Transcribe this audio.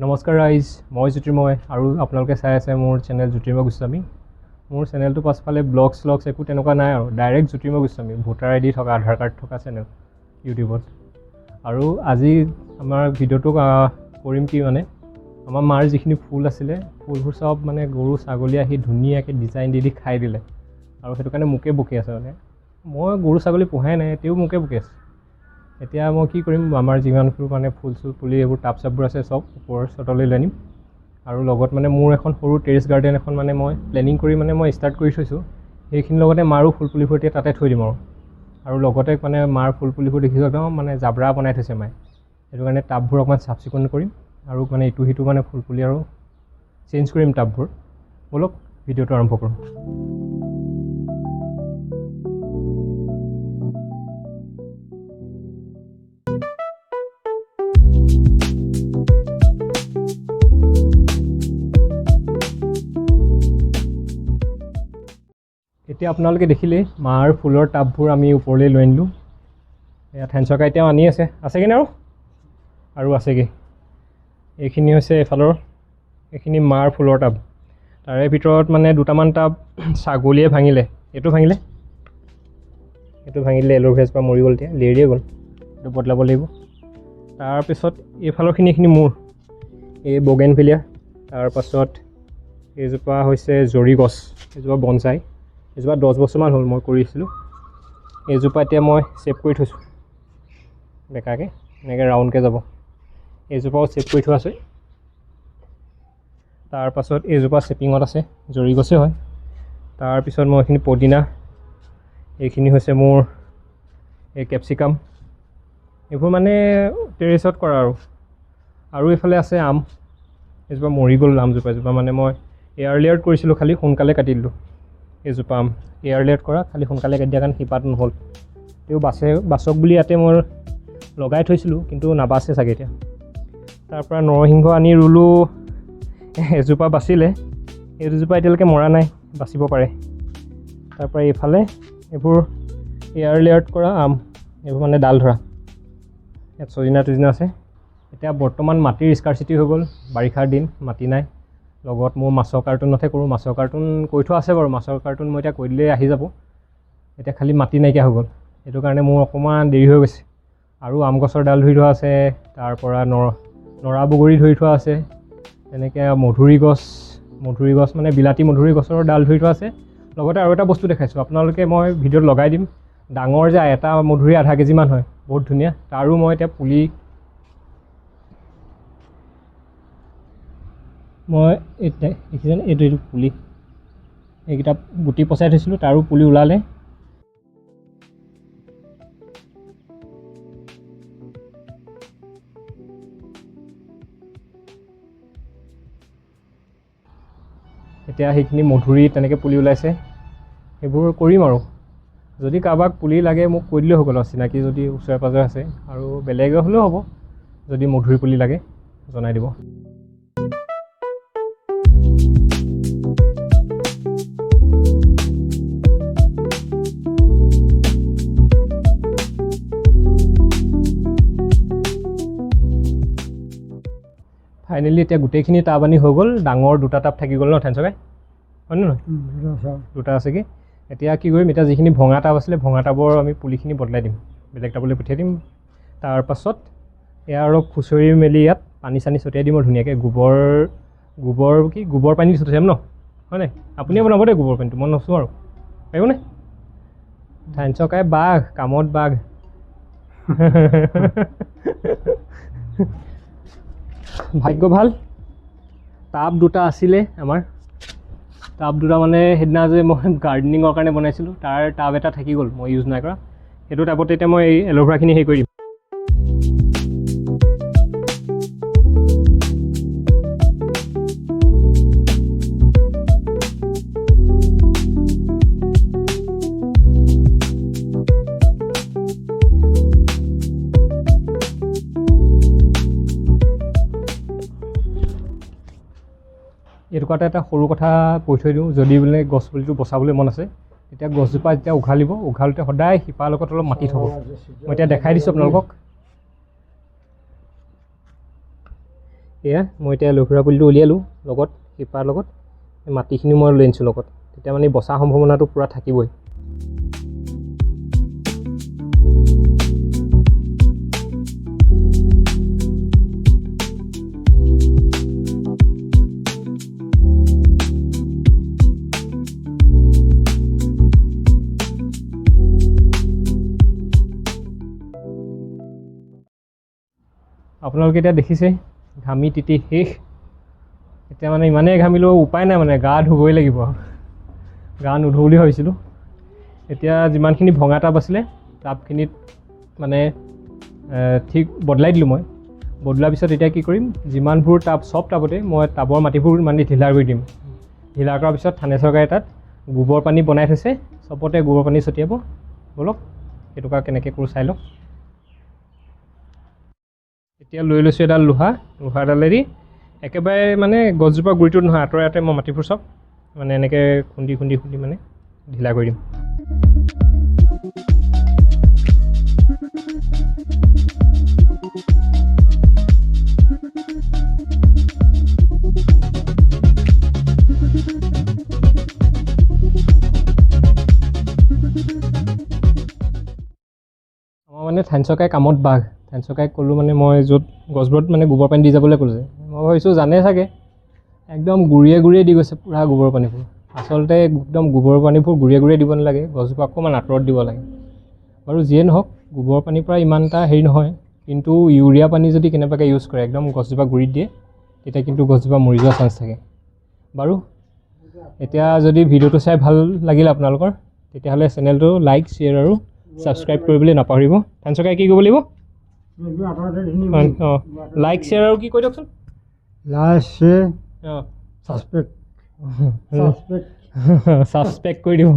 নমস্কাৰ ৰাইজ, মই জ্যোতিৰ্ময় আৰু আপোনালোকে চাই আছে মোৰ চেনেল জ্যোতিৰ্ময় গোস্বামী। মোৰ চেনেলটো পাছফালে ব্লগছ একো তেনেকুৱা নাই আৰু direct Jyotirmoy Goswami, voter ID থকা, আধাৰ কাৰ্ড থকা চেনেল ইউটিউবত। আৰু আজি আমাৰ ভিডিঅ'টো কৰিম কি মানে, আমাৰ মাৰ যিখিনি ফুল আছিলে, ফুলবোৰ চব মানে গৰু ছাগলী আহি ধুনীয়াকৈ ডিজাইন দি খাই দিলে। আৰু সেইটো কাৰণে মোকে বকি আছে মানে, মই গৰু ছাগলী পোহাই নাই, তেও মোকে বকি আছে। এতিয়া মই কি কৰিম, আমাৰ যিমানবোৰ মানে ফুল পুলি এইবোৰ টাব চাববোৰ আছে চব ওপৰৰ চটলৈ লৈ আনিম। আৰু লগত মানে মোৰ এখন সৰু টেৰেছ গাৰ্ডেন এখন মানে মই প্লেনিং কৰি মানে মই ষ্টাৰ্ট কৰি থৈছোঁ। সেইখিনিৰ লগতে মাৰো ফুল পুলিবোৰ এতিয়া তাতে থৈ দিম আৰু লগতে মানে মাৰ ফুল পুলিবোৰ দেখিছোঁ একদম মানে জাবৰা বনাই থৈছে মায়ে। সেইটো কাৰণে টাববোৰ অকণমান চাফ চিকুণ কৰিম আৰু মানে ইটো সিটো মানে ফুল পুলি আৰু চেঞ্জ কৰিম টাববোৰ। ব'লক ভিডিঅ'টো আৰম্ভ কৰোঁ। এতিয়া আপোনালোকে দেখিলেই মাৰ ফুলৰ টাববোৰ আমি ওপৰলৈ লৈ আনিলোঁ। এয়া থেনচকা এতিয়াও আনি আছেগৈ নে আৰু আছেগৈ। এইখিনি হৈছে এইফালৰ, এইখিনি মাৰ ফুলৰ টাব। তাৰে ভিতৰত মানে দুটামান টাব ছাগলীয়ে ভাঙিলে। এইটো ভাঙিলে এল'ভেৰাছ পৰা মৰি গ'ল, এতিয়া লেৰিয়ে গ'ল, এইটো বদলাব লাগিব। তাৰপিছত এইফালৰখিনি এইখিনি মোৰ এই বগেনভিলিয়া। তাৰপাছত এইজোপা হৈছে জৰি গছ, এইজোপা বনচাই, এইজোপা 10 বছৰমান হ'ল মই কৰিছিলোঁ। এইজোপা এতিয়া মই ছেভ কৰি থৈছোঁ বেকাকৈ, এনেকৈ ৰাউণ্ডকৈ যাব। এইজোপাও ছেভ কৰি থোৱা আছে। তাৰপাছত এইজোপা ছেপিঙত আছে, জৰি গছে হয়। তাৰপিছত মই এইখিনি পদিনা, এইখিনি হৈছে মোৰ এই কেপচিকাম, এইবোৰ মানে টেৰেছত কৰা আৰু এইফালে আছে আম। এইজোপা মৰি গ'ল আমজোপা, এজোপা মানে মই এয়াৰ লেয়াৰত কৰিছিলোঁ, খালি সোনকালে কাটি দিলোঁ। এইজোপা আম এয়াৰ লেয়াৰত কৰা, খালি সোনকালে কাটি দিয়াৰ কাৰণে শিপাত নহ'ল। তেও বাচক বুলি ইয়াতে মই লগাই থৈছিলোঁ, কিন্তু নাবাচে চাগে এতিয়া। তাৰপৰা নৰসিংহ আনি ৰুলোঁ, এজোপা বাচিলে, এই দুজোপা এতিয়ালৈকে মৰা নাই, বাচিব পাৰে। তাৰপৰা এইফালে এইবোৰ এয়াৰ লেয়াৰত কৰা আম, এইবোৰ মানে ডাল ধৰা। ইয়াত চজিনা টজিনা আছে। এতিয়া বৰ্তমান মাটিৰ স্কাৰচিটি হৈ গ'ল, বাৰিষাৰ দিন, মাটি নাই। লগত মোৰ মাছৰ কাৰ্টুনতহে কৰোঁ, মাছৰ কাৰ্টুন কৰি থোৱা আছে বাৰু, মাছৰ কাৰ্টুন মই এতিয়া কৈ দিলেই আহি যাব। এতিয়া খালি মাটি নাইকিয়া হৈ গ'ল, সেইটো কাৰণে মোৰ অকণমান দেৰি হৈ গৈছে। আৰু আম গছৰ ডাল ধৰি থোৱা আছে, তাৰপৰা নৰা বগৰী ধৰি থোৱা আছে, তেনেকৈ মধুৰি গছ মানে বিলাতী মধুৰি গছৰ ডাল ধৰি থোৱা আছে। লগতে আৰু এটা বস্তু দেখাইছোঁ আপোনালোকে, মই ভিডিঅ'ত লগাই দিম। ডাঙৰ যে এটা মধুৰি আধা কেজিমান হয়, বহুত ধুনীয়া। তাৰো মই এতিয়া পুলি দেখিছেনে, এইটো পুলি, এইকেইটা গুটি পচাই থৈছিলোঁ, তাৰো পুলি ওলালে। এতিয়া সেইখিনি মধুৰি তেনেকৈ পুলি ওলাইছে, সেইবোৰ কৰিম আৰু। যদি কাৰোবাক পুলি লাগে মোক কৈ দিলেই হৈ গ'ল, চিনাকি যদি ওচৰে পাঁজৰে আছে, আৰু বেলেগে হ'লেও হ'ব। যদি মধুৰি পুলি লাগে জনাই দিব। ফাইনেলি এতিয়া গোটেইখিনি টাব আনি হৈ গ'ল। ডাঙৰ দুটা টাব থাকি গ'ল ন থেনচকাই, হয়নে নহয়? দুটা আছেগৈ। এতিয়া কি কৰিম, এতিয়া যিখিনি ভঙা টাব আছিলে, ভঙা টাবৰ আমি পুলিখিনি বদলাই দিম, বেলেগ টাবলৈ পঠিয়াই দিম। তাৰপাছত এয়া অলপ খুচৰি মেলি ইয়াত পানী চানী ছটিয়াই দিম আৰু ধুনীয়াকৈ গোবৰ পানী ছটিয়াম ন, হয় নাই? আপুনিয়ে বনাব দেই গোবৰ পানীটো, মই নচোঁ আৰু, পাৰিবনে? থেনচকাই বাঘ, কামত বাঘ। ভাগ্য ভাল, টাব দুটা আছিলে আমাৰ। টাব দুটা মানে সেইদিনা যে মই গাৰ্ডেনিঙৰ কাৰণে বনাইছিলোঁ, তাৰ টাব এটা থাকি গ'ল, মই ইউজ নাই কৰা। সেইটো টাবতে এতিয়া মই এই এল'ভেৰাখিনি হেৰি কৰি দিম। এইটুকুৰাতে এটা সৰু কথা কৈ থৈ দিওঁ, যদি বোলে গছ পুলিটো বচাবলৈ মন আছে, তেতিয়া গছজোপা যেতিয়া উঘালোতে সদায় শিপাৰ লগত অলপ মাটি থ'ব। মই এতিয়া দেখাই দিছোঁ আপোনালোকক। এয়া মই এতিয়া লফৰা পুলিটো উলিয়ালোঁ লগত শিপাৰ লগত মাটিখিনি মই লৈ আনিছোঁ লগত তেতিয়া মানে বচা সম্ভাৱনাটো পূৰা থাকিবই আপোনালোকে এতিয়া দেখিছে ঘামি তিতি শেষ এতিয়া মানে ইমানেই ঘামিলেও উপায় নাই মানে গা ধুবই লাগিব গা নুধো বুলি ভাবিছিলোঁ এতিয়া যিমানখিনি ভঙা টাব আছিলে টাবখিনিত মানে ঠিক বদলাই দিলোঁ মই বদলোৱাৰ পিছত এতিয়া কি কৰিম যিমানবোৰ টাব চব টাবতে মই টাবৰ মাটিবোৰ মানে ঢিলা কৰি দিম ঢিলা কৰাৰ পিছত থানেশ্বৰ গায়ে তাত গোবৰ পানী বনাই থৈছে চবতে গোবৰ পানী ছটিয়াব ব'লক সেইটোকা কেনেকৈ কৰোঁ চাই লওক এতিয়া লৈ লৈছোঁ এডাল লোহাৰডালেদি একেবাৰে মানে গছজোপা গুৰিটোত নহয় আঁতৰে মই মাটিবোৰ চব মানে এনেকৈ খুন্দি মানে ঢিলা কৰি দিম আমাৰ মানে থানেশ্বৰকাই কামত বাঘ থানেশ্বৰকাইক ক'লোঁ মানে মই য'ত গছবোৰত মানে গোবৰ পানী দি যাবলৈ ক'লোঁ যে মই ভাবিছোঁ জানে চাগে একদম গুৰিয়ে দি গৈছে পূৰা গোবৰ পানীবোৰ আচলতে একদম গোবৰ পানীবোৰ গুৰিয়ে দিব নালাগে গছজোপা অকণমান আঁতৰত দিব লাগে বাৰু যিয়ে নহওক গোবৰ পানীৰ পৰা ইমান এটা হেৰি নহয় কিন্তু ইউৰিয়া পানী যদি কেনেবাকৈ ইউজ কৰে একদম গছজোপা গুৰিত দিয়ে তেতিয়া কিন্তু গছজোপা মৰি যোৱাৰ চান্স থাকে বাৰু এতিয়া যদি ভিডিঅ'টো চাই ভাল লাগিল আপোনালোকৰ তেতিয়াহ'লে চেনেলটো লাইক শ্বেয়াৰ আৰু ছাবস্ক্ৰাইব কৰিবলৈ নাপাহৰিব থানেশ্বৰকাই কি কৰিব লাগিব অঁ লাইক শ্বেয়াৰ আৰু কি কৈ দিয়কচোন লাষ্ট অঁ ছাছপেক্ট ছাবস্ক্ৰাইব কৰি দিব